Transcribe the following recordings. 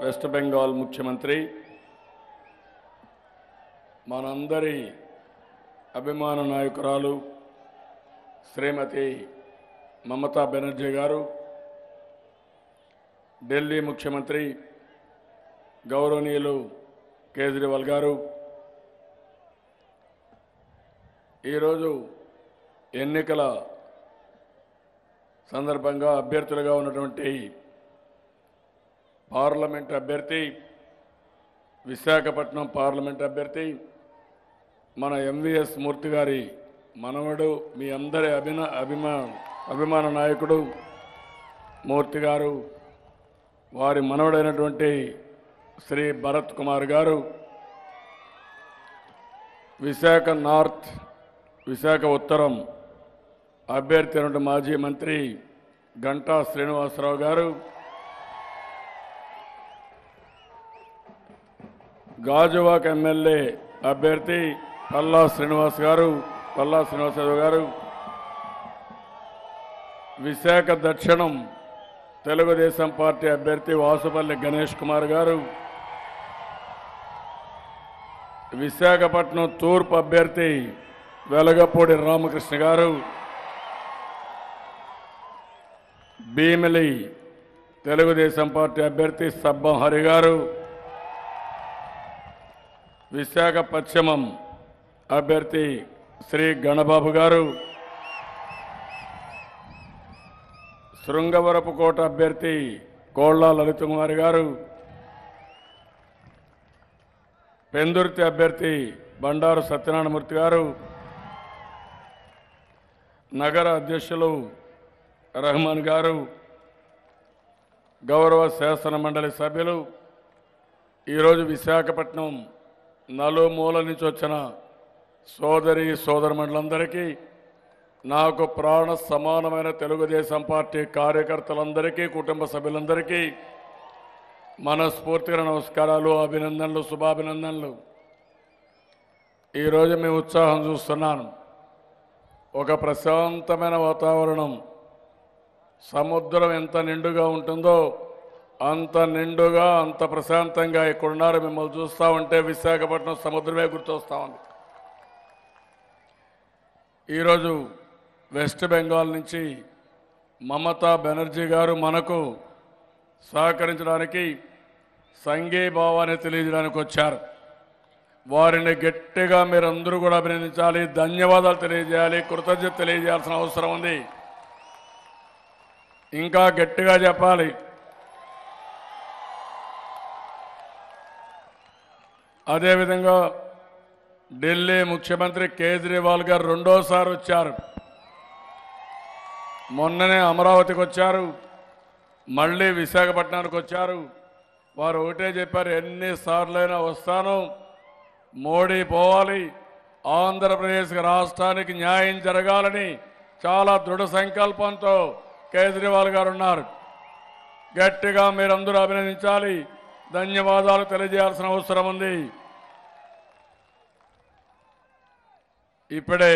West Bengal ముఖ్యమంత్రి మనందరి అభిమాన నాయకురాలు శ్రీమతి మమతా బెనర్జీ గారు, ఢిల్లీ ముఖ్యమంత్రి గౌరవనీయులు కేజ్రీవాల్ గారు ఈరోజు ఎన్నికల సందర్భంగా అభ్యర్థులుగా ఉన్నటువంటి పార్లమెంట్ అభ్యర్థి, విశాఖపట్నం పార్లమెంట్ అభ్యర్థి మన ఎంవీఎస్ మూర్తి గారి మనవడు, మీ అందరి అభిమాన నాయకుడు మూర్తి గారు, వారి మనవడైనటువంటి శ్రీ భరత్ కుమార్ గారు, విశాఖ నార్త్, విశాఖ ఉత్తరం అభ్యర్థి అయినటువంటి మాజీ మంత్రి గంటా శ్రీనివాసరావు గారు, గాజువాక ఎమ్మెల్యే అభ్యర్థి పల్లా శ్రీనివాసరావు గారు, విశాఖ దక్షిణం తెలుగుదేశం పార్టీ అభ్యర్థి వాసుపల్లి గణేష్ కుమార్ గారు, విశాఖపట్నం తూర్పు అభ్యర్థి వెలగపూడి రామకృష్ణ గారు, భీమిలి తెలుగుదేశం పార్టీ అభ్యర్థి సబ్బం హరి గారు, విశాఖ పశ్చిమం అభ్యర్థి శ్రీ గణబాబు గారు, శృంగవరపుకోట అభ్యర్థి కోళ్ల లలిత కుమారి గారు, పెందుర్తి అభ్యర్థి బండారు సత్యనారాయణమూర్తి గారు, నగర అధ్యక్షులు రహమాన్ గారు, గౌరవ శాసన మండలి సభ్యులు, ఈరోజు విశాఖపట్నం నలుమూల నుంచి వచ్చిన సోదరమండలందరికీ, నాకు ప్రాణ సమానమైన తెలుగుదేశం పార్టీ కార్యకర్తలందరికీ, కుటుంబ సభ్యులందరికీ మనస్ఫూర్తిగా నమస్కారాలు, అభినందనలు, శుభాభినందనలు. ఈరోజు మీ ఉత్సాహం చూస్తున్నాను. ఒక ప్రశాంతమైన వాతావరణం, సముద్రం ఎంత నిండుగా ఉంటుందో అంత నిండుగా, అంత ప్రశాంతంగా ఇక్కడున్నారు. మిమ్మల్ని చూస్తూ ఉంటే విశాఖపట్నం సముద్రమే గుర్తొస్తూ ఉంది. ఈరోజు వెస్ట్ బెంగాల్ నుంచి మమతా బెనర్జీ గారు మనకు సహకరించడానికి, సంఘీభావాన్ని తెలియజేయడానికి వచ్చారు. వారిని గట్టిగా మీరందరూ కూడా అభినందించాలి, ధన్యవాదాలు తెలియజేయాలి, కృతజ్ఞత తెలియజేయాల్సిన అవసరం ఉంది. ఇంకా గట్టిగా చెప్పాలి. అదేవిధంగా ఢిల్లీ ముఖ్యమంత్రి కేజ్రీవాల్ గారు రెండోసారి వచ్చారు. మొన్ననే అమరావతికి వచ్చారు, మళ్ళీ విశాఖపట్నానికి వచ్చారు. వారు ఒకటే చెప్పారు, ఎన్నిసార్లైనా వస్తాను, మోడీ పోవాలి, ఆంధ్రప్రదేశ్ రాష్ట్రానికి న్యాయం జరగాలని చాలా దృఢ సంకల్పంతో కేజ్రీవాల్ గారు ఉన్నారు. గట్టిగా మీరందరూ అభినందించాలి, ధన్యవాదాలు తెలియజేయాల్సిన అవసరం ఉంది. ఇప్పుడే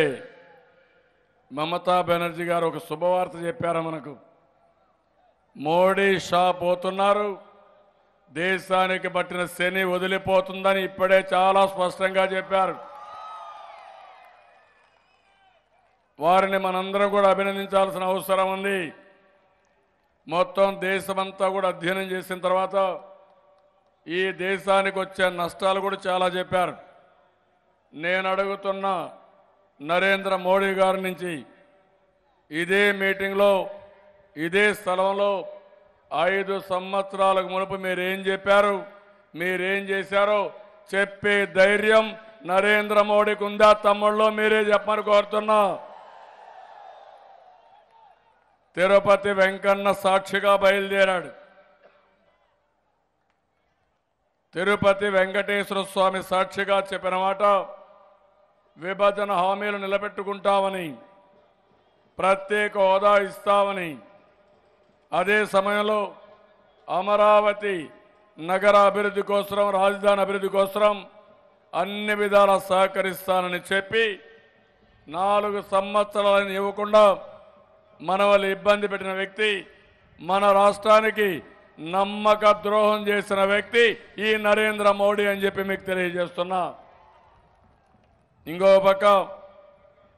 మమతా బెనర్జీ గారు ఒక శుభవార్త చెప్పారు మనకు. మోడీ షా పోతున్నారు, దేశానికి పట్టిన శని వదిలిపోతుందని ఇప్పుడే చాలా స్పష్టంగా చెప్పారు. వారిని మనందరం కూడా అభినందించాల్సిన అవసరం ఉంది. మొత్తం దేశమంతా కూడా అధ్యయనం చేసిన తర్వాత ఈ దేశానికి వచ్చే నష్టాలు కూడా చాలా చెప్పారు. నేను అడుగుతున్న నరేంద్ర మోడీ గారి నుంచి ఇదే మీటింగ్లో, ఇదే స్థలంలో 5 సంవత్సరాలకు మునుపు మీరేం చెప్పారు, మీరేం చేశారో చెప్పే ధైర్యం నరేంద్ర మోడీకి ఉందా తమ్ముళ్ళో మీరే చెప్పమని కోరుతున్నా. తిరుపతి వెంకన్న సాక్షిగా బయలుదేరాడు. తిరుపతి వెంకటేశ్వర స్వామి సాక్షిగా చెప్పిన మాట, విభజన హామీలు నిలబెట్టుకుంటామని, ప్రత్యేక హోదా ఇస్తామని, అదే సమయంలో అమరావతి నగర అభివృద్ధి కోసం, రాజధాని అభివృద్ధి కోసం అన్ని విధాలా సహకరిస్తానని చెప్పి 4 సంవత్సరాలను ఇవ్వకుండా మన వాళ్ళు ఇబ్బంది పెట్టిన వ్యక్తి, మన రాష్ట్రానికి నమ్మక ద్రోహం చేసిన వ్యక్తి ఈ నరేంద్ర మోడీ అని చెప్పి మీకు తెలియజేస్తున్నా. ఇంకో పక్క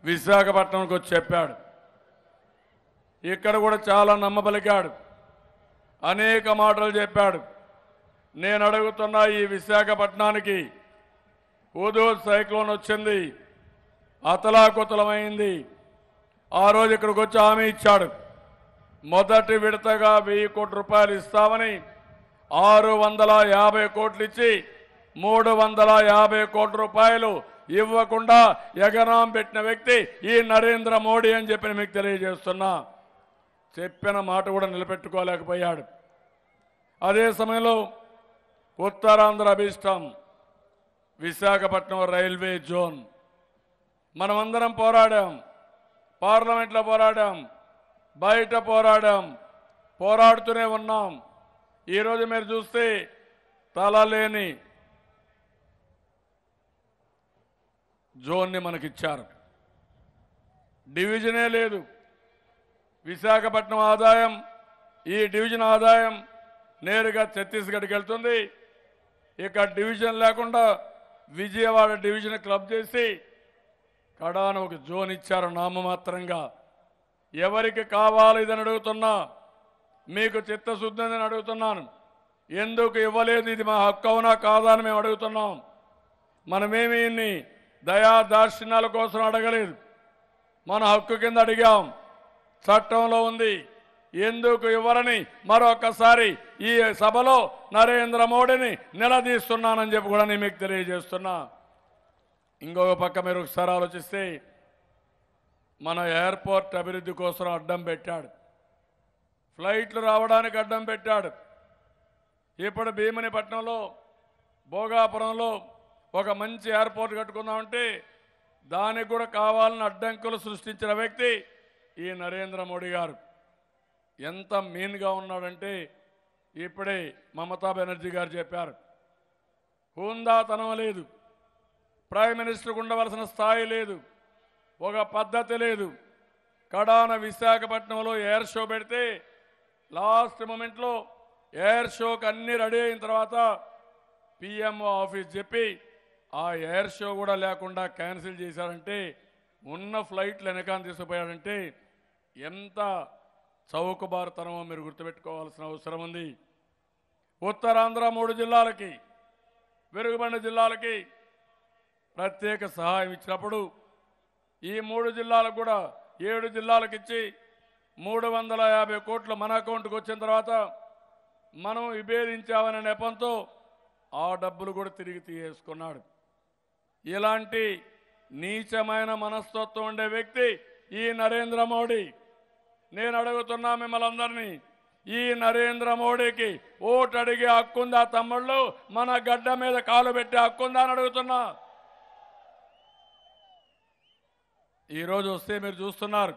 విశాఖపట్నంకి వచ్చి చెప్పాడు. ఇక్కడ కూడా చాలా నమ్మబలికాడు, అనేక మాటలు చెప్పాడు. నేను అడుగుతున్నా, ఈ విశాఖపట్నానికి హుదూద్ సైక్లోన్ వచ్చింది, అతలాకుతలమైంది. ఆ రోజు ఇక్కడికి వచ్చి హామీ ఇచ్చాడు, మొదటి విడతగా 1000 కోట్ల రూపాయలు ఇస్తామని 650 కోట్లు ఇచ్చి 350 కోట్ల రూపాయలు ఇవ్వకుండా ఎగరాం పెట్టిన వ్యక్తి ఈ నరేంద్ర మోడీ అని చెప్పి మీకు తెలియజేస్తున్నా. చెప్పిన మాట కూడా నిలబెట్టుకోలేకపోయాడు. అదే సమయంలో ఉత్తరాంధ్ర అభిష్టం విశాఖపట్నం రైల్వే జోన్ మనమందరం పోరాడాం, పార్లమెంట్లో పోరాడాం, బయట పోరాడాం, పోరాడుతూనే ఉన్నాం. ఈరోజు మీరు చూస్తే తలలేని జోన్ని మనకిచ్చారు, డివిజనే లేదు. విశాఖపట్నం ఆదాయం, ఈ డివిజన్ ఆదాయం నేరుగా ఛత్తీస్గఢ్కి వెళ్తుంది. ఇక డివిజన్ లేకుండా విజయవాడ డివిజన్ క్లబ్ చేసి కడాన ఒక జోన్ ఇచ్చారు నామమాత్రంగా. ఎవరికి కావాలి ఇదని అడుగుతున్నా, మీకు చిత్తశుద్ధి అని అడుగుతున్నాను. ఎందుకు ఇవ్వలేదు, ఇది మా హక్కు అవునా కాదా అని మేము అడుగుతున్నాం. మనమేమి ఇన్ని దయా దార్శిన్యాల కోసం అడగలేదు, మన హక్కు కింద అడిగాం, చట్టంలో ఉంది. ఎందుకు ఇవ్వరని మరొకసారి ఈ సభలో నరేంద్ర మోడీని నిలదీస్తున్నానని చెప్పి కూడా నేను మీకు తెలియజేస్తున్నా. ఇంకొక పక్క మీరు ఒకసారి ఆలోచిస్తే మన ఎయిర్పోర్ట్ అభివృద్ధి కోసం అడ్డం పెట్టాడు, ఫ్లైట్లు రావడానికి అడ్డం పెట్టాడు. ఇప్పుడు భీమునిపట్నంలో భోగాపురంలో ఒక మంచి ఎయిర్పోర్ట్ కట్టుకుందామంటే దానికి కూడా కావాలని అడ్డంకులు సృష్టించిన వ్యక్తి ఈ నరేంద్ర మోడీ గారు. ఎంత మీన్గా ఉన్నాడంటే ఇప్పుడే మమతా బెనర్జీ గారు చెప్పారు, హుందాతనం లేదు, ప్రైమ్ మినిస్టర్కు ఉండవలసిన స్థాయి లేదు, ఒక పద్ధతి లేదు. కడాన విశాఖపట్నంలో ఎయిర్ షో పెడితే లాస్ట్ మూమెంట్లో ఎయిర్ షోకి అన్నీ రెడీ అయిన తర్వాత పిఎంఓ ఆఫీస్ చెప్పి ఆ ఎయిర్ షో కూడా లేకుండా క్యాన్సిల్ చేశారంటే, ఉన్న ఫ్లైట్లు వెనకాల తీసుకుపోయాడంటే ఎంత చౌకబారుతనమో మీరు గుర్తుపెట్టుకోవాల్సిన అవసరం ఉంది. ఉత్తరాంధ్ర 3 జిల్లాలకి, వెనుకబడిన జిల్లాలకి ప్రత్యేక సహాయం ఇచ్చినప్పుడు ఈ 3 జిల్లాలకు కూడా 7 జిల్లాలకు ఇచ్చి 350 కోట్లు మన అకౌంట్కి వచ్చిన తర్వాత మనం విభేదించామనే నెపంతో ఆ డబ్బులు కూడా తిరిగి తీసేసుకున్నాడు. ఇలాంటి నీచమైన మనస్తత్వం ఉండే వ్యక్తి ఈ నరేంద్ర మోడీ. నేను అడుగుతున్నా మిమ్మల్ని అందరినీ, ఈ నరేంద్ర మోడీకి ఓటు అడిగే హక్కుందా తమ్ముళ్ళు? మన గడ్డ మీద కాలు పెట్టే హక్కుందా అని అడుగుతున్నా. ఈరోజు వస్తే మీరు చూస్తున్నారు,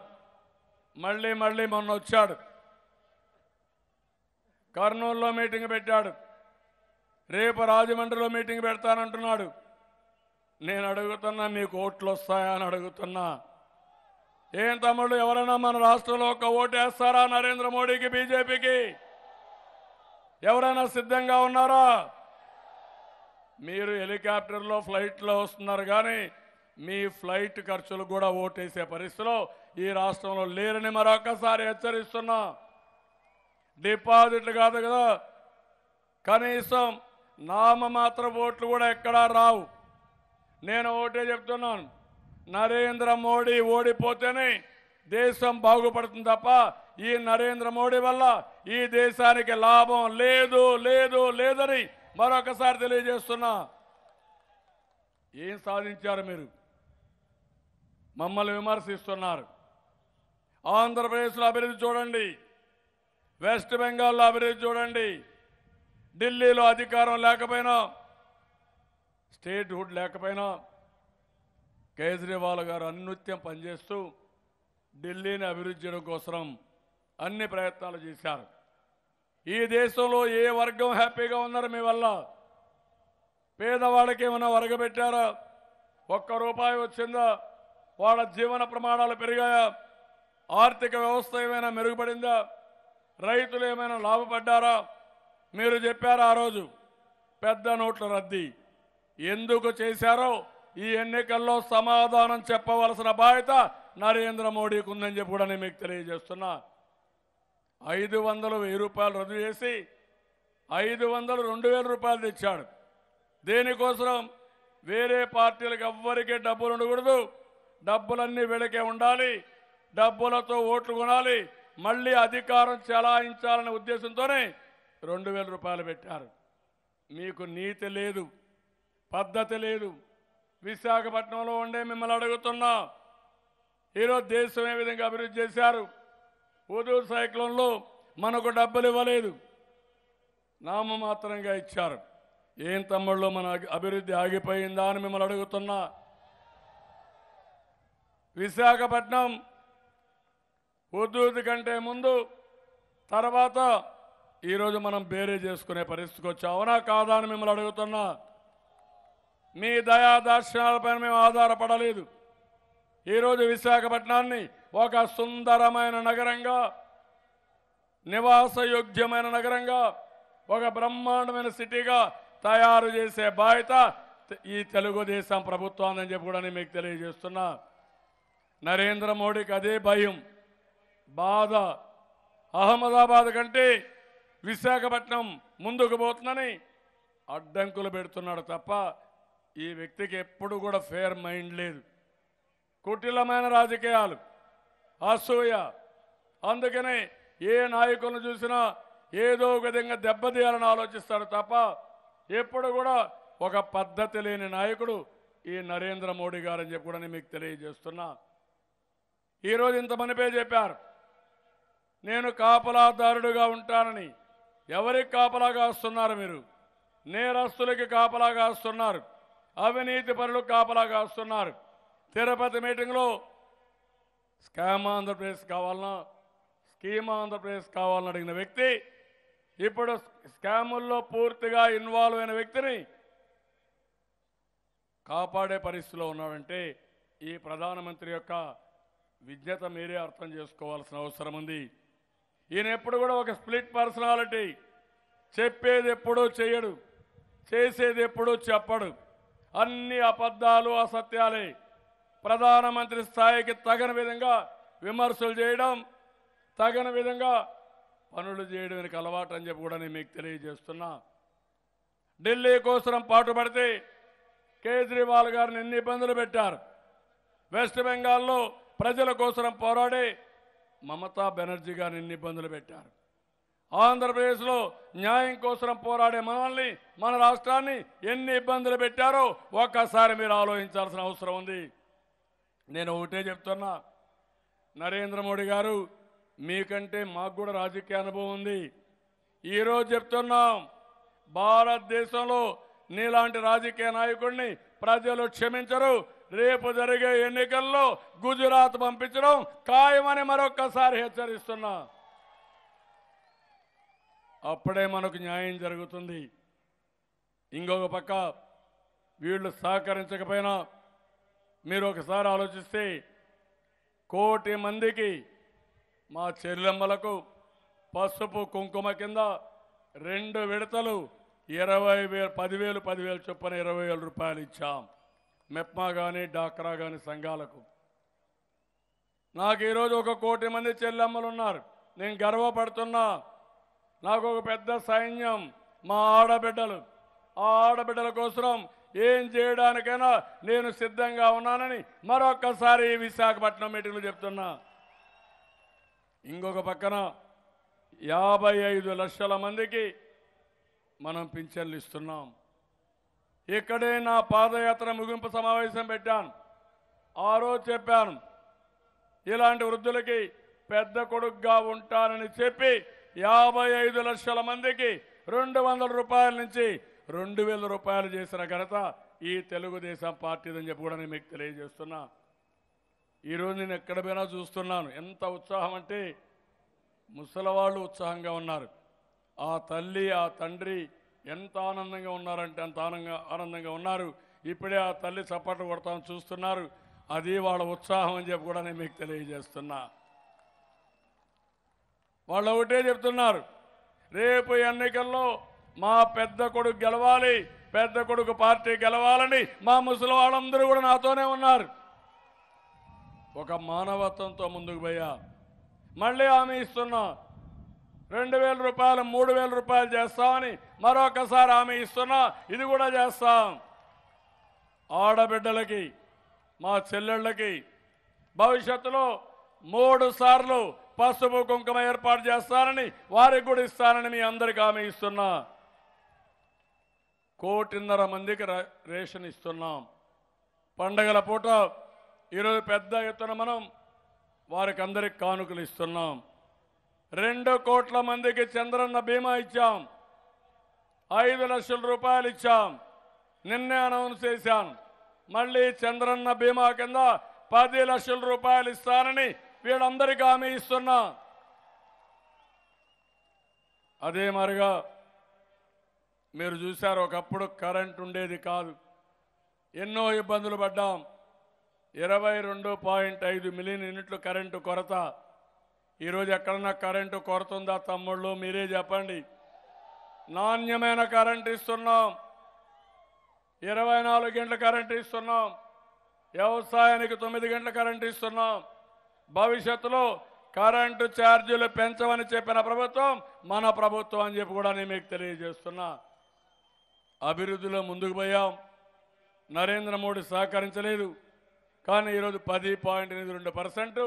మళ్ళీ మొన్న వచ్చాడు, కర్నూలులో మీటింగ్ పెట్టాడు, రేపు రాజమండ్రిలో మీటింగ్ పెడతానంటున్నాడు. నేను అడుగుతున్నా, మీకు ఓట్లు వస్తాయా అని అడుగుతున్నా. ఏం తమ్ముళ్ళు, ఎవరైనా మన రాష్ట్రంలో ఒక ఓటు వేస్తారా నరేంద్ర మోడీకి, బీజేపీకి? ఎవరైనా సిద్ధంగా ఉన్నారా? మీరు హెలికాప్టర్లో ఫ్లైట్లో వస్తున్నారు కానీ మీ ఫ్లైట్ ఖర్చులు కూడా ఓటేసే పరిస్థితిలో ఈ రాష్ట్రంలో లేరని మరొకసారి హెచ్చరిస్తున్నా. డిపాజిట్లు కాదు కదా, కనీసం నామమాత్ర ఓట్లు కూడా ఎక్కడా రావు. నేను ఒకటే చెప్తున్నాను, నరేంద్ర మోడీ ఓడిపోతేనే దేశం బాగుపడుతుంది తప్ప ఈ నరేంద్ర మోడీ వల్ల ఈ దేశానికి లాభం లేదు లేదు లేదని మరొకసారి తెలియజేస్తున్నా. ఏం సాధించారు మీరు? మమ్మల్ని విమర్శిస్తున్నారు. ఆంధ్రప్రదేశ్లో అభివృద్ధి చూడండి, వెస్ట్ బెంగాల్లో అభివృద్ధి చూడండి, ఢిల్లీలో అధికారం లేకపోయినా, స్టేట్ హుడ్ లేకపోయినా కేజ్రీవాల్ గారు అన్నిత్యం పనిచేస్తూ ఢిల్లీని అభివృద్ధి చేయడం కోసం అన్ని ప్రయత్నాలు చేశారు. ఈ దేశంలో ఏ వర్గం హ్యాపీగా ఉన్నారు మీ వల్ల? పేదవాళ్ళకి ఏమైనా వరగబెట్టారా? 1 రూపాయి వచ్చిందా? వాళ్ళ జీవన ప్రమాణాలు పెరిగాయా? ఆర్థిక వ్యవస్థ ఏమైనా మెరుగుపడిందా? రైతులు ఏమైనా లాభపడ్డారా? మీరు చెప్పారు ఆ రోజు పెద్ద నోట్ల రద్దీ ఎందుకు చేశారో ఈ ఎన్నికల్లో సమాధానం చెప్పవలసిన బాధ్యత నరేంద్ర మోడీకి ఉందని చెప్పి కూడా నేను మీకు తెలియజేస్తున్నా. 500 1000 రూపాయలు రద్దు చేసి 500 2000 రూపాయలు తెచ్చాడు. దేనికోసం? వేరే పార్టీలకు ఎవ్వరికీ డబ్బులు ఉండకూడదు, డబ్బులన్నీ వీళ్ళకే ఉండాలి, డబ్బులతో ఓట్లు కొనాలి, మళ్ళీ అధికారం చెలాయించాలనే ఉద్దేశంతోనే 2000 రూపాయలు పెట్టారు. మీకు నీతి లేదు, పద్ధతి లేదు. విశాఖపట్నంలో ఉండే మిమ్మల్ని అడుగుతున్నా, ఈరోజు దేశం ఏ విధంగా అభివృద్ధి చేశారు? హుదూద్ సైక్లోన్లో మనకు డబ్బులు ఇవ్వలేదు, నామమాత్రంగా ఇచ్చారు. ఏం తమ్ముళ్ళు మన అభివృద్ధి ఆగిపోయిందా అని మిమ్మల్ని అడుగుతున్నా. విశాఖపట్నం హుదూద్ కంటే ముందు తర్వాత ఈరోజు మనం బేరే చేసుకునే పరిస్థితికి వచ్చాం. అవునా కాదా అని మిమ్మల్ని అడుగుతున్నా. మీ దయాదార్శనాలపైన మేము ఆధారపడలేదు. ఈరోజు విశాఖపట్నాన్ని ఒక సుందరమైన నగరంగా, నివాసయోగ్యమైన నగరంగా, ఒక బ్రహ్మాండమైన సిటీగా తయారు చేసే బాధ్యత ఈ తెలుగుదేశం ప్రభుత్వం అని చెప్పి కూడా నేను మీకు తెలియజేస్తున్నా. నరేంద్ర మోడీకి అదే భయం, బాధ. అహ్మదాబాద్ కంటే విశాఖపట్నం ముందుకు పోతుందని అడ్డంకులు పెడుతున్నాడు తప్ప ఈ వ్యక్తికి ఎప్పుడు కూడా ఫేర్ మైండ్ లేదు. కుటిలమైన రాజకీయాలు, అసూయ. అందుకనే ఏ నాయకులను చూసినా ఏదో ఒక విధంగా దెబ్బతీయాలని ఆలోచిస్తాడు తప్ప ఎప్పుడు కూడా ఒక పద్ధతి లేని నాయకుడు ఈ నరేంద్ర మోడీ గారు అని చెప్పి కూడా నేను మీకు తెలియజేస్తున్నా. ఈరోజు ఇంతమందిపై చెప్పారు నేను కాపలాదారుడుగా ఉంటానని. ఎవరికి కాపలాగా వస్తున్నారు మీరు? నేరస్తులకి కాపలాగా వస్తున్నారు, అవినీతి పరులకు కాపలాగా వస్తున్నారు. తిరుపతి మీటింగ్లో స్కామ్ ఆంధ్రప్రదేశ్ కావాలన్నా, స్కీమ్ ఆంధ్రప్రదేశ్ కావాలని అడిగిన వ్యక్తి ఇప్పుడు స్కాముల్లో పూర్తిగా ఇన్వాల్వ్ అయిన వ్యక్తిని కాపాడే పరిస్థితిలో ఉన్నాడంటే ఈ ప్రధానమంత్రి యొక్క విజ్ఞత మీరే అర్థం చేసుకోవాల్సిన అవసరం ఉంది. ఈయన ఎప్పుడు కూడా ఒక స్ప్లిట్ పర్సనాలిటీ. చెప్పేది ఎప్పుడూ చేయడు, చేసేది ఎప్పుడూ చెప్పడు. అన్ని అబద్ధాలు, అసత్యాలే. ప్రధానమంత్రి స్థాయికి తగిన విధంగా విమర్శలు చేయడం, తగిన విధంగా పనులు చేయడం వెనక అలవాటు అని చెప్పి కూడా నేను మీకు తెలియజేస్తున్నా. ఢిల్లీ కోసం పాటుపడితే కేజ్రీవాల్ గారిని ఎన్ని ఇబ్బందులు పెట్టారు. వెస్ట్ బెంగాల్లో ప్రజల కోసం పోరాడే మమతా బెనర్జీ గారిని ఎన్ని ఇబ్బందులు పెట్టారు. ఆంధ్రప్రదేశ్లో న్యాయం కోసం పోరాడే మనల్ని, మన రాష్ట్రాన్ని ఎన్ని ఇబ్బందులు పెట్టారో ఒక్కసారి మీరు ఆలోచించాల్సిన అవసరం ఉంది. నేను ఒకటే చెప్తున్నా, నరేంద్ర మోడీ గారు మీకంటే మాకు కూడా రాజకీయ అనుభవం ఉంది. ఈరోజు చెప్తున్నాం, భారతదేశంలో నీలాంటి రాజకీయ నాయకుడిని ప్రజలు క్షమించరు. రేపు జరిగే ఎన్నికల్లో గుజరాత్ పంపించడం ఖాయమని మరొక్కసారి హెచ్చరిస్తున్నా. అప్పుడే మనకు న్యాయం జరుగుతుంది. ఇంకొక పక్క వీళ్ళు సహకరించకపోయినా మీరు ఒకసారి ఆలోచిస్తే 1 కోటి మందికి మా చెల్లెమ్మలకు పసుపు కుంకుమ కింద 2 విడతలు 20,000 10,000 చొప్పున 20,000 రూపాయలు ఇచ్చాం. మెప్మా కానీ డాక్రా కానీ సంఘాలకు. నాకు ఈరోజు 1 కోటి మంది చెల్లెమ్మలు ఉన్నారు. నేను గర్వపడుతున్నా. నాకు ఒక పెద్ద సైన్యం, మా ఆడబిడ్డలు. ఆ ఆడబిడ్డల కోసం ఏం చేయడానికైనా నేను సిద్ధంగా ఉన్నానని మరొక్కసారి విశాఖపట్నం మీటింగ్లో చెప్తున్నా. ఇంకొక పక్కన 55 లక్షల మందికి మనం పింఛన్లు ఇస్తున్నాం. ఇక్కడే నా పాదయాత్ర ముగింపు సమావేశం పెట్టాను. ఆ రోజు చెప్పాను, ఇలాంటి వృద్ధులకి పెద్ద కొడుకుగా ఉంటానని చెప్పి 55 లక్షల మందికి 200 రూపాయల నుంచి 2,000 రూపాయలు చేసిన ఘనత ఈ తెలుగుదేశం పార్టీదని చెప్పి కూడా నేను మీకు తెలియజేస్తున్నా. ఈరోజు నేను ఎక్కడ పోయినా చూస్తున్నాను ఎంత ఉత్సాహం అంటే ముసలివాళ్ళు ఉత్సాహంగా ఉన్నారు. ఆ తల్లి ఆ తండ్రి ఎంత ఆనందంగా ఉన్నారంటే అంత ఆనందంగా ఉన్నారు. ఇప్పుడే ఆ తల్లి చప్పట్లు కొడతామని చూస్తున్నారు. అది వాళ్ళ ఉత్సాహం అని చెప్పి కూడా నేను మీకు తెలియజేస్తున్నా. వాళ్ళు ఒకటే చెప్తున్నారు, రేపు ఎన్నికల్లో మా పెద్ద కొడుకు గెలవాలి, పెద్ద కొడుకు పార్టీ గెలవాలని మా ముసలి వాళ్ళందరూ కూడా నాతోనే ఉన్నారు. ఒక మానవత్వంతో ముందుకు పోయా. మళ్ళీ హామీ ఇస్తున్నా, 2,000 రూపాయలు 3,000 రూపాయలు చేస్తామని మరొకసారి హామీ ఇస్తున్నా. ఇది కూడా చేస్తాం. ఆడబిడ్డలకి, మా చెల్లెళ్ళకి భవిష్యత్తులో 3 సార్లు పసుపు కుంకుమ ఏర్పాటు చేస్తానని, వారికి కూడా ఇస్తానని మీ అందరికీ హామీ ఇస్తున్నా. 1,5 కోటి మందికి రేషన్ ఇస్తున్నాం. పండగల పూట ఈరోజు పెద్ద ఎత్తున మనం వారికి అందరికి కానుకలు ఇస్తున్నాం. 2 కోట్ల మందికి చంద్రన్న బీమా ఇచ్చాం. 5 లక్షల రూపాయలు ఇచ్చాం. నిన్నే అనౌన్స్ చేశాను, మళ్ళీ చంద్రన్న బీమా కింద 10 లక్షల రూపాయలు ఇస్తానని వీళ్ళందరికీ హామీ ఇస్తున్నా. అదే మరిగా మీరు చూశారు, ఒకప్పుడు కరెంట్ ఉండేది కాదు, ఎన్నో ఇబ్బందులు పడ్డాం. 22.5 మిలియన్ యూనిట్లు కరెంటు కొరత. ఈరోజు ఎక్కడన్నా కరెంటు కొరత ఉందా తమ్ముళ్ళు? మీరే చెప్పండి. నాణ్యమైన కరెంటు ఇస్తున్నాం. 24 గంటల కరెంటు ఇస్తున్నాం. వ్యవసాయానికి 9 గంటల కరెంటు ఇస్తున్నాం. భవిష్యత్తులో కరెంటు ఛార్జీలు పెంచమని చెప్పిన ప్రభుత్వం మన ప్రభుత్వం అని చెప్పి కూడా నేను మీకు తెలియజేస్తున్నా. అభివృద్ధిలో ముందుకు పోయాం. నరేంద్ర మోడీ సహకరించలేదు, కానీ ఈరోజు 10.82%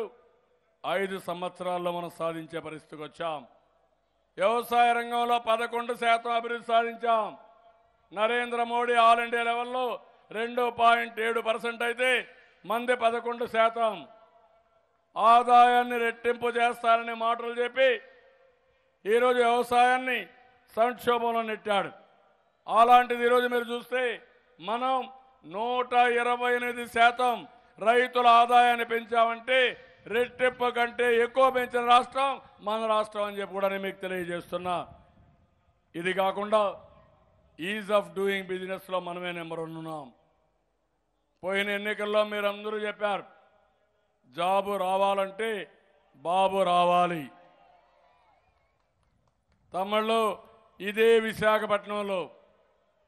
5 సంవత్సరాల్లో మనం సాధించే పరిస్థితికి వచ్చాం. వ్యవసాయ రంగంలో 11% అభివృద్ధి సాధించాం. నరేంద్ర మోడీ ఆల్ ఇండియా లెవెల్లో 2.7% అయితే మంది 11%. ఆదాయాన్ని రెట్టింపు చేస్తారని మాటలు చెప్పి ఈరోజు వ్యవసాయాన్ని సంక్షోభంలో నెట్టాడు. అలాంటిది ఈరోజు మీరు చూస్తే మనం 128% రైతుల ఆదాయాన్ని పెంచామంటే రెట్టింపు కంటే ఎక్కువ పెంచిన రాష్ట్రం మన రాష్ట్రం అని చెప్పి కూడా నేను మీకు తెలియజేస్తున్నా. ఇది కాకుండా ఈజ్ ఆఫ్ డూయింగ్ బిజినెస్లో మనమే నెంబర్ 1 ఉన్నాం. పోయిన ఎన్నికల్లో మీరందరూ చెప్పారు, జాబు రావాలంటే బాబు రావాలి. తమిళలో ఇదే విశాఖపట్నంలో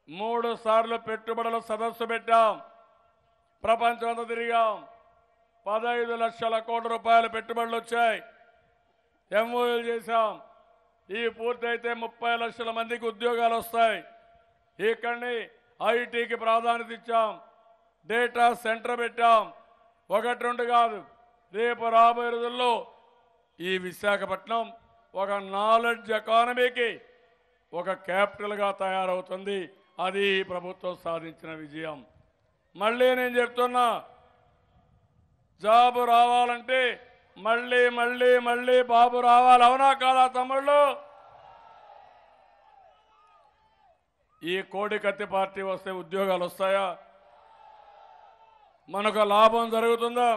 3 సార్లు పెట్టుబడుల సదస్సు పెట్టాం. ప్రపంచమంతా తిరిగాం. 15 లక్షల కోట్ల రూపాయల పెట్టుబడులు వచ్చాయి. ఎంఓయూలు చేశాం. ఈ పూర్తయితే 30 లక్షల మందికి ఉద్యోగాలు వస్తాయి. ఇక్కడిని ఐటీకి ప్రాధాన్యత ఇచ్చాం. డేటా సెంటర్ పెట్టాం. 1-2 కాదు, రేపు రాబోయే రోజుల్లో ఈ విశాఖపట్నం ఒక నాలెడ్జ్ ఎకానమీకి ఒక క్యాపిటల్గా తయారవుతుంది. అది ప్రభుత్వం సాధించిన విజయం. మళ్ళీ నేను చెప్తున్నా, జాబు రావాలంటే మళ్ళీ మళ్ళీ మళ్ళీ బాబు రావాలి. అవునా కాదా తమ్ముళ్ళు? ఈ కోడికత్తి పార్టీ వస్తే ఉద్యోగాలు వస్తాయా? మనకు లాభం జరుగుతుందా?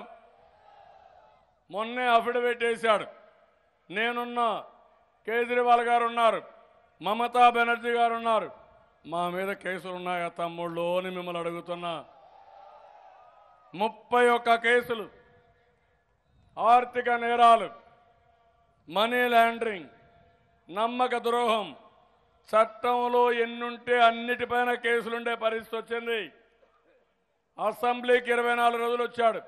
మొన్నే అఫిడవిట్ వేశాడు. నేనున్నా, కేజ్రీవాల్ గారు ఉన్నారు, మమతా బెనర్జీ గారు ఉన్నారు. మా మీద కేసులు ఉన్నాయా తమ్ముళ్ళు అని మిమ్మల్ని అడుగుతున్నా. 31 కేసులు, ఆర్థిక నేరాలు, మనీ లాండరింగ్, నమ్మక ద్రోహం, చట్టంలో ఎన్నుంటే అన్నిటిపైన కేసులుండే పరిస్థితి వచ్చింది. అసెంబ్లీకి 24 రోజులు వచ్చాడు,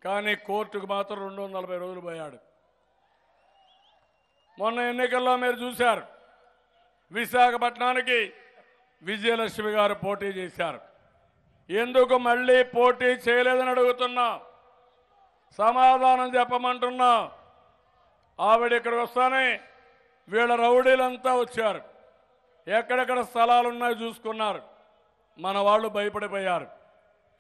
కానీ కోర్టుకు మాత్రం 240 రోజులు పోయాడు. మొన్న ఎన్నికల్లో మీరు చూశారు, విశాఖపట్నానికి విజయలక్ష్మి గారు పోటీ చేశారు. ఎందుకు మళ్ళీ పోటీ చేయలేదని అడుగుతున్నా. సమాధానం చెప్పమంటున్నా. ఆవిడ ఇక్కడికి వస్తానే వీళ్ళ రౌడీలంతా వచ్చారు. ఎక్కడెక్కడ స్థలాలు ఉన్నాయో చూసుకున్నారు. మన వాళ్ళు భయపడిపోయారు.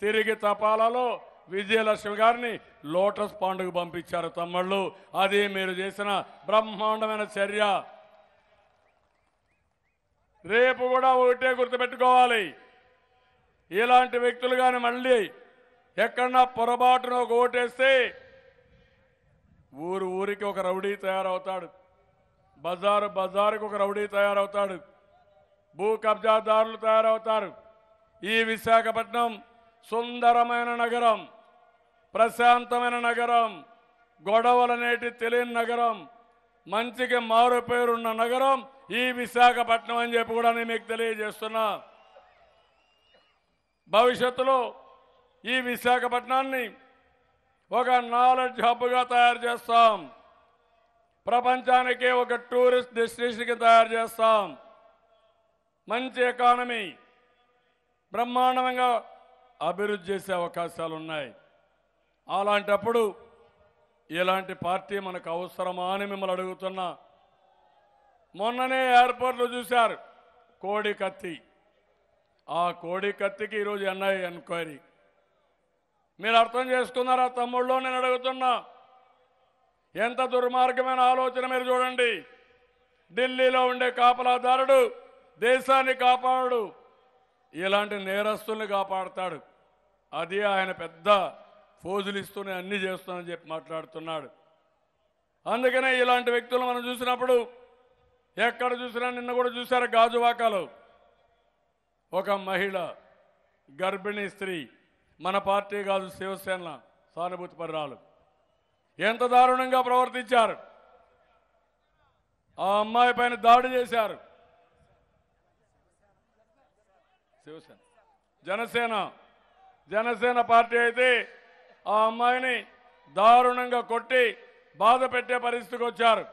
తిరిగి తపాలలో విజయలక్ష్మి గారిని లోటస్ పాండ్కు పంపించారు తమ్ముళ్ళు. అది మీరు చేసిన బ్రహ్మాండమైన చర్య. రేపు కూడా ఒకటే గుర్తుపెట్టుకోవాలి, ఇలాంటి వ్యక్తులు కానీ మళ్ళీ ఎక్కడన్నా పొరపాటున ఒక ఓటేస్తే ఊరికి ఒక రౌడీ తయారవుతాడు, బజారుకి ఒక రౌడీ తయారవుతాడు, భూ కబ్జాదారులు తయారవుతారు. ఈ విశాఖపట్నం సుందరమైన నగరం, ప్రశాంతమైన నగరం, గొడవలనేటి తెలియని నగరం. మంచికి మారు పేరున్న నగరం ఈ విశాఖపట్నం అని చెప్పి కూడా నేను మీకు తెలియజేస్తున్నా. భవిష్యత్తులో ఈ విశాఖపట్నాన్ని ఒక నాలెడ్జ్ హబ్గా తయారు చేస్తాం. ప్రపంచానికి ఒక టూరిస్ట్ డెస్టినేషన్కి తయారు చేస్తాం. మంచి ఎకానమీ బ్రహ్మాండంగా అభివృద్ధి చేసే అవకాశాలు ఉన్నాయి. అలాంటప్పుడు ఇలాంటి పార్టీ మనకు అవసరమా అని మిమ్మల్ని అడుగుతున్నా. మొన్ననే ఎయిర్పోర్ట్లో చూశారు కోడి కత్తి. ఆ కోడి కత్తికి ఈరోజు ఎన్ఐఏ ఎంక్వైరీ. మీరు అర్థం చేసుకున్నారా తమ్ముళ్ళు? నేను అడుగుతున్నా, ఎంత దుర్మార్గమైన ఆలోచన మీరు చూడండి. ఢిల్లీలో ఉండే కాపలాదారుడు దేశాన్ని కాపాడు, ఇలాంటి నేరస్తుల్ని కాపాడుతాడు. అది ఆయన పెద్ద ఫోజులు ఇస్తూనే అన్ని చేస్తానని చెప్పి మాట్లాడుతున్నాడు. అందుకనే ఇలాంటి వ్యక్తులు మనం చూసినప్పుడు ఎక్కడ చూసినా, నిన్న కూడా చూశారు గాజువాకలో ఒక మహిళ గర్భిణీ స్త్రీ, మన పార్టీ కాదు శివసేన సానుభూతి పర్రాలు, ఎంత దారుణంగా ప్రవర్తించారు. ఆ అమ్మాయి పైన దాడి చేశారు. శివసేన జనసేన పార్టీ అయితే ఆ అమ్మాయిని దారుణంగా కొట్టి బాధ పెట్టే పరిస్థితికి వచ్చారు.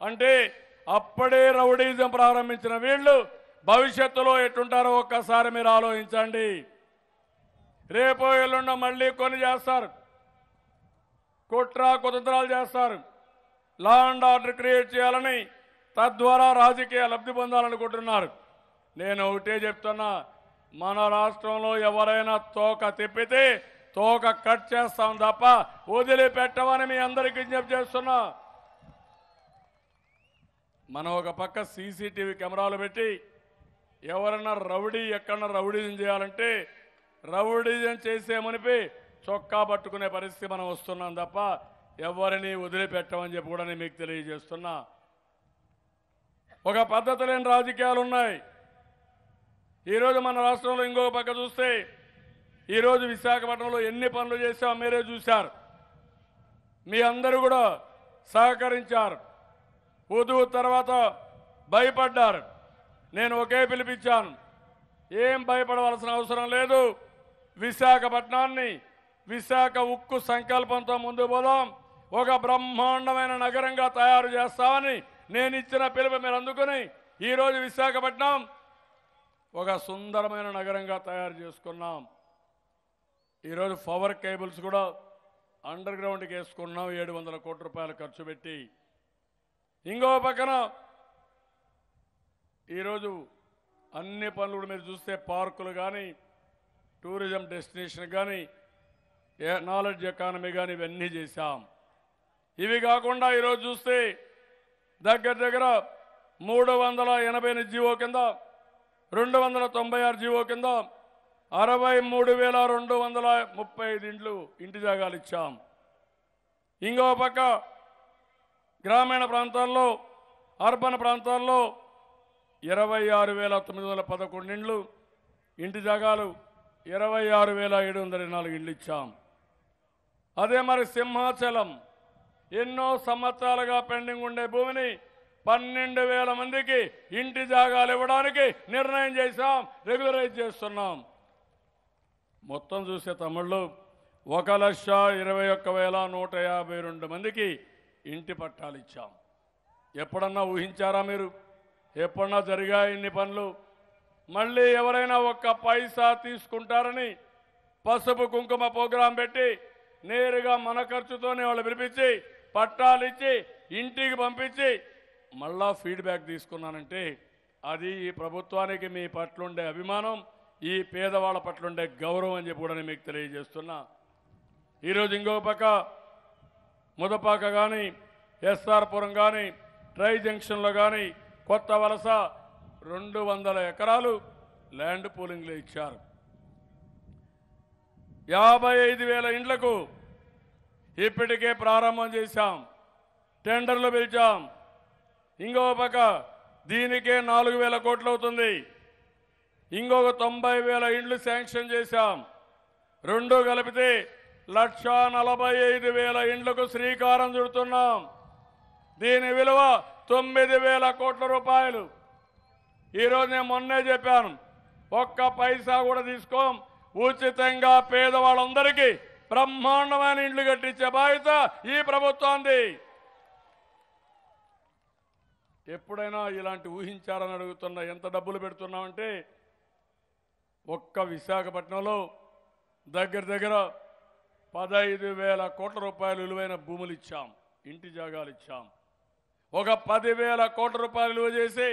అంటే అప్పుడే రౌడీజం ప్రారంభించిన వీళ్ళు భవిష్యత్తులో ఎట్టుంటారో ఒక్కసారి మీరు ఆలోచించండి. రేపో ఎల్లుండో మళ్ళీ కొన్ని చేస్తారు, కుట్ర కుతంత్రాలు చేస్తారు, లా అండ్ ఆర్డర్ క్రియేట్ చేయాలని, తద్వారా రాజకీయ లబ్ధి పొందాలనుకుంటున్నారు. నేను ఒకటే చెప్తున్నా, మన రాష్ట్రంలో ఎవరైనా తోక తిప్పితే తోక కట్ చేస్తాం తప్ప వదిలిపెట్టమని మీ అందరికీ విజ్ఞప్తి చేస్తున్నా. మనం ఒక పక్క సీసీటీవీ కెమెరాలు పెట్టి ఎవరన్నా రౌడీ ఎక్కడన్నా రౌడీజం చేయాలంటే రౌడీజం చేసే మునిపి చొక్కా పట్టుకునే పరిస్థితి మనం వస్తున్నాం తప్ప ఎవరిని వదిలిపెట్టమని చెప్పి కూడా నేను మీకు తెలియజేస్తున్నా. ఒక పద్ధతి లేని రాజకీయాలు ఉన్నాయి. ఈరోజు మన రాష్ట్రంలో ఇంకొక పక్క చూస్తే ఈరోజు విశాఖపట్నంలో ఎన్ని పనులు చేశామో మీరే చూశారు. మీ అందరూ కూడా సహకరించారు. ఉదువు తర్వాత భయపడ్డారు. నేను ఒకే పిలిపించాను, ఏం భయపడవలసిన అవసరం లేదు. విశాఖపట్నాన్ని విశాఖ ఉక్కు సంకల్పంతో ముందు పోదాం, ఒక బ్రహ్మాండమైన నగరంగా తయారు చేస్తామని నేను ఇచ్చిన పిలుపు మీరు అందుకుని ఈరోజు విశాఖపట్నం ఒక సుందరమైన నగరంగా తయారు చేసుకున్నాం. ఈరోజు పవర్ కేబుల్స్ కూడా అండర్ గ్రౌండ్కి వేసుకున్నాం 700 కోట్ల రూపాయలు ఖర్చు పెట్టి. ఇంకో పక్కన ఈరోజు అన్ని పనులు మీరు చూస్తే పార్కులు కానీ, టూరిజం డెస్టినేషన్ కానీ, నాలెడ్జ్ ఎకానమీ కానీ ఇవన్నీ చేశాం. ఇవి కాకుండా ఈరోజు చూస్తే దగ్గర దగ్గర 380 జీవో కింద, 296 జీవో కింద 63,235 ఇండ్లు ఇంటి జాగాలు ఇచ్చాం. ఇంకో పక్క గ్రామీణ ప్రాంతాల్లో, అర్బన్ ప్రాంతాల్లో 26,911 ఇండ్లు ఇంటి జాగాలు, 26,724 ఇండ్లు ఇచ్చాం. అదే మరి సింహాచలం ఎన్నో సంవత్సరాలుగా పెండింగ్ ఉండే భూమిని 12,000 మందికి ఇంటి జాగాలు ఇవ్వడానికి నిర్ణయం చేశాం, రెగ్యులరైజ్ చేస్తున్నాం. మొత్తం చూసే తమ్ముళ్ళు 1,21,152 మందికి ఇంటి పట్టాలు ఇచ్చాం. ఎప్పుడన్నా ఊహించారా మీరు? ఎప్పుడన్నా జరిగా ఇన్ని పనులు? మళ్ళీ ఎవరైనా ఒక్క పైసా తీసుకుంటారని పసుపు కుంకుమ ప్రోగ్రాం పెట్టి నేరుగా మన ఖర్చుతోనే వాళ్ళు పిలిపించి పట్టాలు ఇచ్చి ఇంటికి పంపించి మళ్ళా ఫీడ్బ్యాక్ తీసుకున్నానంటే అది ఈ ప్రభుత్వానికి మీ పట్లుండే అభిమానం, ఈ పేదవాళ్ళ పట్లుండే గౌరవం అని చెప్పి కూడా నేను మీకు తెలియజేస్తున్నా. ఈరోజు ఇంకో పక్క ముదపాక కానీ, ఎస్ఆర్పురం కానీ, ట్రై జంక్షన్లో కానీ కొత్త వలస 200 ఎకరాలు ల్యాండ్ పూలింగ్లో ఇచ్చారు. 55,000 ఇండ్లకు ఇప్పటికే ప్రారంభం చేశాం, టెండర్లు పిలిచాం. ఇంకో పక్క దీనికే 4,000 కోట్లు అవుతుంది. ఇంకొక 90,000 ఇండ్లు శాంక్షన్ చేశాం. రెండు కలిపితే 1,45,000 ఇండ్లకు శ్రీకారం చుడుతున్నాం. దీని విలువ 9,000 కోట్ల రూపాయలు. ఈరోజు నేను మొన్నే చెప్పాను, ఒక్క పైసా కూడా తీసుకోం, ఉచితంగా పేదవాళ్ళందరికీ బ్రహ్మాండమైన ఇండ్లు కట్టించే బాధ్యత ఈ ప్రభుత్వానికి. ఎప్పుడైనా ఇలాంటి ఊహించారని అడుగుతున్నా. ఎంత డబ్బులు పెడుతున్నామంటే ఒక్క విశాఖపట్నంలో దగ్గర 15,000 కోట్ల రూపాయలు విలువైన భూములు ఇచ్చాం, ఇంటి జాగాలు ఇచ్చాం. ఒక 10,000 కోట్ల రూపాయలు విలువ చేసి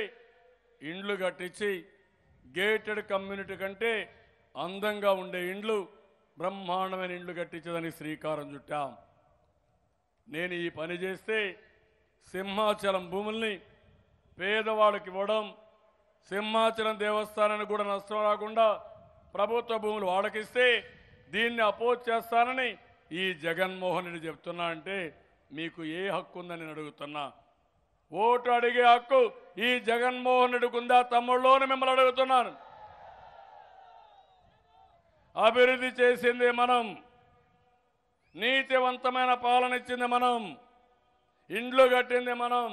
ఇండ్లు కట్టించి గేటెడ్ కమ్యూనిటీ కంటే అందంగా ఉండే ఇండ్లు, బ్రహ్మాండమైన ఇండ్లు కట్టించదని శ్రీకారం చుట్టాం. నేను ఈ పని చేస్తే సింహాచలం భూముల్ని పేదవాళ్ళకి ఇవ్వడం, సింహాచలం దేవస్థానానికి కూడా నష్టం రాకుండా ప్రభుత్వ భూములు వాళ్ళకిస్తే దీన్ని అపోజ్ చేస్తానని ఈ జగన్మోహన్ రెడ్డి చెప్తున్నా అంటే మీకు ఏ హక్కు ఉందని నేను అడుగుతున్నా. ఓటు అడిగే హక్కు ఈ జగన్మోహన్ రెడ్డికి ఉందా తమ్ముళ్ళోని మిమ్మల్ని అడుగుతున్నాను. అభివృద్ధి చేసింది మనం, నీతివంతమైన పాలన ఇచ్చింది మనం, ఇండ్లు కట్టింది మనం,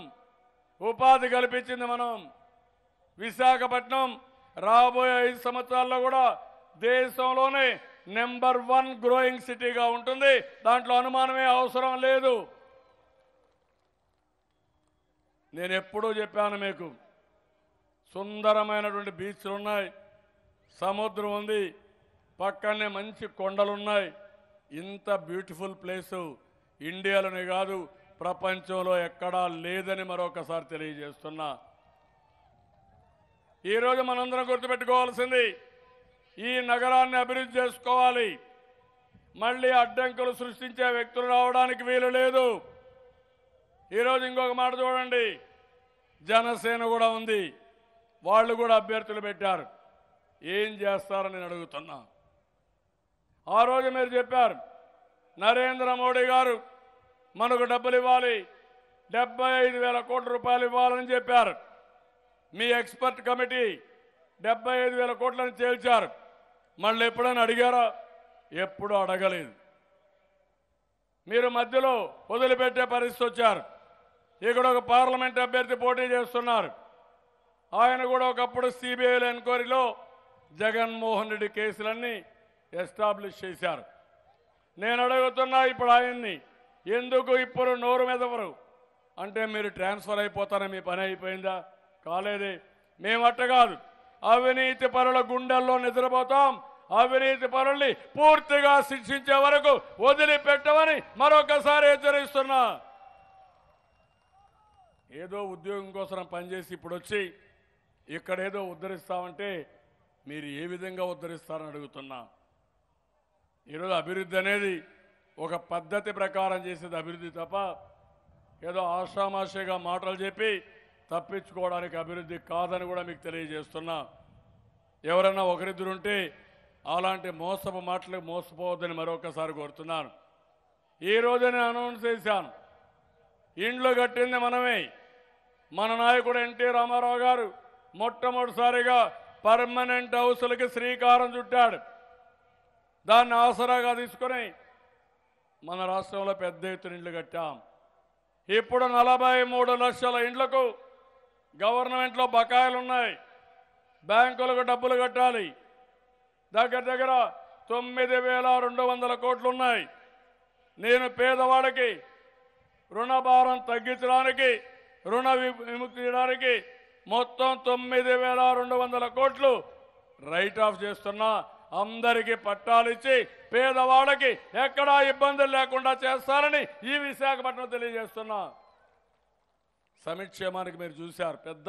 ఉపాధి కల్పించింది మనం. విశాఖపట్నం రాబోయే 5 సంవత్సరాల్లో కూడా దేశంలోనే నెంబర్ 1 గ్రోయింగ్ సిటీగా ఉంటుంది. దాంట్లో అనుమానమే అవసరం లేదు. నేను ఎప్పుడూ చెప్పాను మీకు, సుందరమైనటువంటి బీచ్లు ఉన్నాయి, సముద్రం ఉంది, పక్కనే మంచి కొండలున్నాయి. ఇంత బ్యూటిఫుల్ ప్లేసు ఇండియాలోనే కాదు ప్రపంచంలో ఎక్కడా లేదని మరొకసారి తెలియజేస్తున్నా. ఈరోజు మనందరం గుర్తుపెట్టుకోవాల్సింది, ఈ నగరాన్ని అభివృద్ధి చేసుకోవాలి. మళ్ళీ అడ్డంకులు సృష్టించే వ్యక్తులు రావడానికి వీలు లేదు. ఈరోజు ఇంకొక మాట చూడండి, జనసేన కూడా ఉంది, వాళ్ళు కూడా అభ్యర్థులు పెట్టారు. ఏం చేస్తారని నేను అడుగుతున్నా. ఆ రోజు మీరు చెప్పారు, నరేంద్ర మోడీ గారు మనకు డబ్బులు ఇవ్వాలి, 75,000 కోట్ల రూపాయలు ఇవ్వాలని చెప్పారు. మీ ఎక్స్పర్ట్ కమిటీ 75,000 కోట్లని తేల్చారు. మళ్ళీ ఎప్పుడైనా అడిగారా? ఎప్పుడూ అడగలేదు. మీరు మధ్యలో వదిలిపెట్టే పరిస్థితి వచ్చారు. ఇక్కడ ఒక పార్లమెంట్ అభ్యర్థి పోటీ చేస్తున్నారు. ఆయన కూడా ఒకప్పుడు సిబిఐ ఎంక్వైరీలో జగన్మోహన్ రెడ్డి కేసులన్నీ ఎస్టాబ్లిష్ చేశారు. నేను అడుగుతున్నా ఇప్పుడు ఆయన్ని, ఎందుకు ఇప్పుడు నోరు మెదవరు అంటే మీరు ట్రాన్స్ఫర్ అయిపోతారని మీ పని అయిపోయిందా? కాలేదే. మేమట్ట కాదు, అవినీతి పరుల గుండెల్లో నిద్రపోతాం. అవినీతి పరుల్ని పూర్తిగా శిక్షించే వరకు వదిలిపెట్టమని మరొకసారి హెచ్చరిస్తున్నా. ఏదో ఉద్యోగం కోసం పనిచేసి ఇప్పుడు వచ్చి ఇక్కడేదో ఉద్ధరిస్తామంటే మీరు ఏ విధంగా ఉద్ధరిస్తారని అడుగుతున్నా. ఈరోజు అభివృద్ధి అనేది ఒక పద్ధతి ప్రకారం చేసేది అభివృద్ధి తప్ప ఏదో ఆషామాషిగా మాటలు చెప్పి తప్పించుకోవడానికి అభివృద్ధి కాదని కూడా మీకు తెలియజేస్తున్నా. ఎవరైనా ఒకరిద్దరుంటే అలాంటి మోసపు మాటలకు మోసపోవద్దని మరొకసారి కోరుతున్నాను. ఈరోజు నేను అనౌన్స్ చేశాను, ఇండ్లు కట్టింది మనమే. మన నాయకుడు ఎన్టీ రామారావు గారు మొట్టమొదటిసారిగా పర్మనెంట్ హౌసులకి శ్రీకారం చుట్టాడు. దాన్ని ఆసరాగా తీసుకుని మన రాష్ట్రంలో పెద్ద ఎత్తున ఇండ్లు కట్టాం. ఇప్పుడు 43 లక్షల ఇండ్లకు గవర్నమెంట్లో బకాయిలు ఉన్నాయి, బ్యాంకులకు డబ్బులు కట్టాలి. దగ్గర 9,200 కోట్లు ఉన్నాయి. నేను పేదవాడికి రుణభారం తగ్గించడానికి, రుణ విముక్తి చేయడానికి మొత్తం 9,200 కోట్లు రైట్ ఆఫ్ చేస్తున్నా. అందరికీ పట్టాలిచ్చి పేదవాళ్ళకి ఎక్కడా ఇబ్బందులు లేకుండా చేస్తారని ఈ విశాఖపట్నం తెలియజేస్తున్నా. సంక్షేమానికి మీరు చూశారు, పెద్ద